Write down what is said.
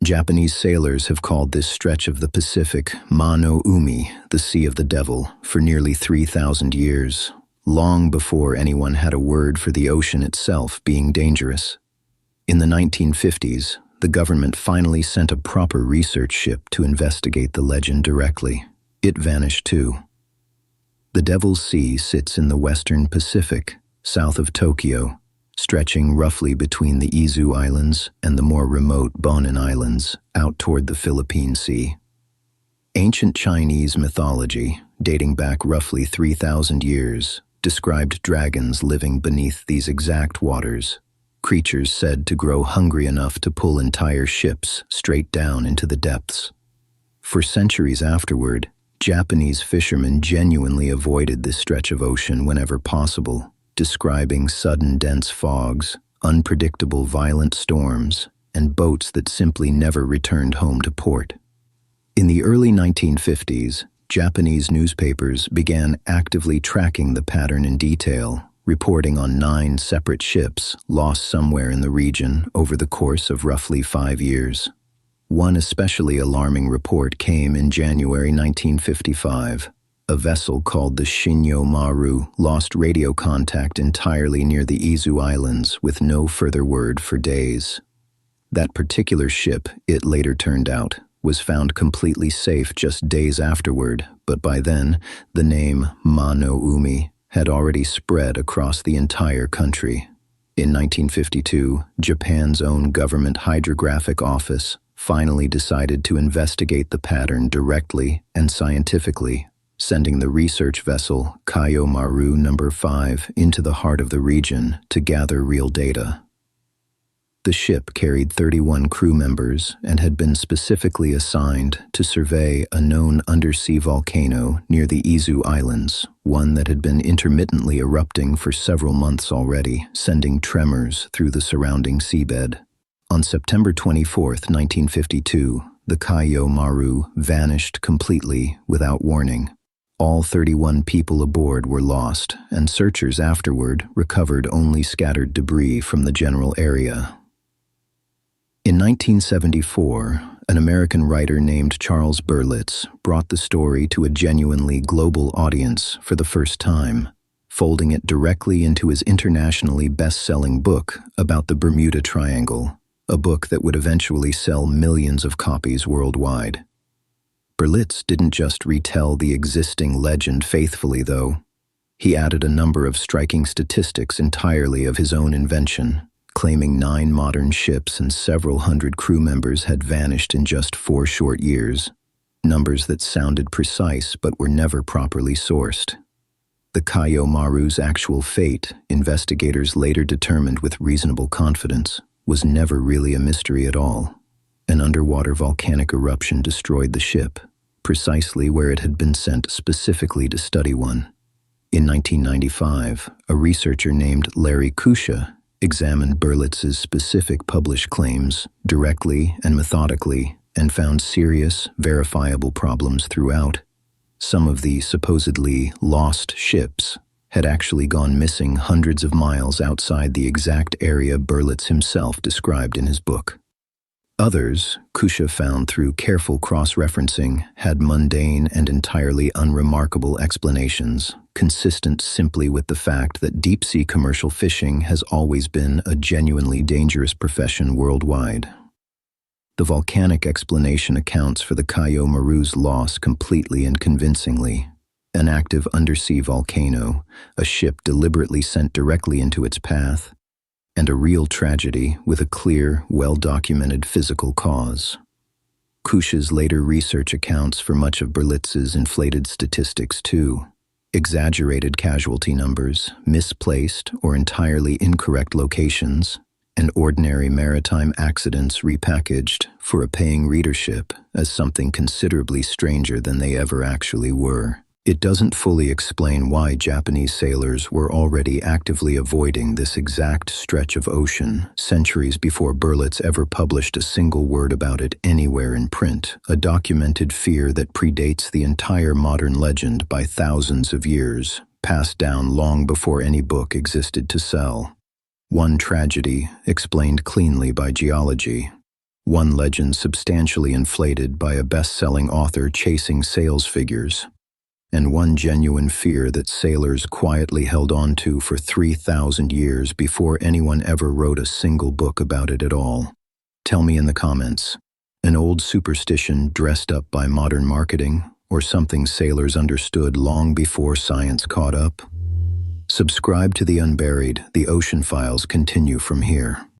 Japanese sailors have called this stretch of the Pacific Ma no Umi, the Sea of the Devil, for nearly 3,000 years, long before anyone had a word for the ocean itself being dangerous. In the 1950s, the government finally sent a proper research ship to investigate the legend directly. It vanished too. The Devil's Sea sits in the western Pacific, south of Tokyo, stretching roughly between the Izu Islands and the more remote Bonin Islands out toward the Philippine Sea. Ancient Chinese mythology, dating back roughly 3,000 years, described dragons living beneath these exact waters, creatures said to grow hungry enough to pull entire ships straight down into the depths. For centuries afterward, Japanese fishermen genuinely avoided this stretch of ocean whenever possible, describing sudden dense fogs, unpredictable violent storms, and boats that simply never returned home to port. In the early 1950s, Japanese newspapers began actively tracking the pattern in detail, reporting on 9 separate ships lost somewhere in the region over the course of roughly 5 years. One especially alarming report came in January 1955. A vessel called the Shinyo Maru lost radio contact entirely near the Izu Islands with no further word for days. That particular ship, it later turned out, was found completely safe just days afterward, but by then, the name Ma no Umi had already spread across the entire country. In 1952, Japan's own government hydrographic office finally decided to investigate the pattern directly and scientifically, sending the research vessel Kayo Maru No. 5 into the heart of the region to gather real data. The ship carried 31 crew members and had been specifically assigned to survey a known undersea volcano near the Izu Islands, one that had been intermittently erupting for several months already, sending tremors through the surrounding seabed. On September 24, 1952, the Kayo Maru vanished completely without warning. All 31 people aboard were lost, and searchers afterward recovered only scattered debris from the general area. In 1974, an American writer named Charles Berlitz brought the story to a genuinely global audience for the first time, folding it directly into his internationally best-selling book about the Bermuda Triangle, a book that would eventually sell millions of copies worldwide. Berlitz didn't just retell the existing legend faithfully, though. He added a number of striking statistics entirely of his own invention, claiming 9 modern ships and several hundred crew members had vanished in just 4 short years, numbers that sounded precise but were never properly sourced. The Kayo Maru's actual fate, investigators later determined with reasonable confidence, was never really a mystery at all. An underwater volcanic eruption destroyed the ship, precisely where it had been sent specifically to study one. In 1995, a researcher named Larry Kusha examined Berlitz's specific published claims directly and methodically and found serious, verifiable problems throughout. Some of the supposedly lost ships had actually gone missing hundreds of miles outside the exact area Berlitz himself described in his book. Others, Kusha found through careful cross-referencing, had mundane and entirely unremarkable explanations, consistent simply with the fact that deep-sea commercial fishing has always been a genuinely dangerous profession worldwide. The volcanic explanation accounts for the Kayo Maru's loss completely and convincingly. An active undersea volcano, a ship deliberately sent directly into its path, and a real tragedy with a clear, well-documented physical cause. Kusha's later research accounts for much of Berlitz's inflated statistics too. Exaggerated casualty numbers, misplaced or entirely incorrect locations, and ordinary maritime accidents repackaged for a paying readership as something considerably stranger than they ever actually were. It doesn't fully explain why Japanese sailors were already actively avoiding this exact stretch of ocean centuries before Berlitz ever published a single word about it anywhere in print, a documented fear that predates the entire modern legend by thousands of years, passed down long before any book existed to sell. One tragedy explained cleanly by geology, one legend substantially inflated by a best-selling author chasing sales figures, and one genuine fear that sailors quietly held on to for 3,000 years before anyone ever wrote a single book about it at all. Tell me in the comments, an old superstition dressed up by modern marketing, or something sailors understood long before science caught up? Subscribe to the Unburied. The Ocean Files continue from here.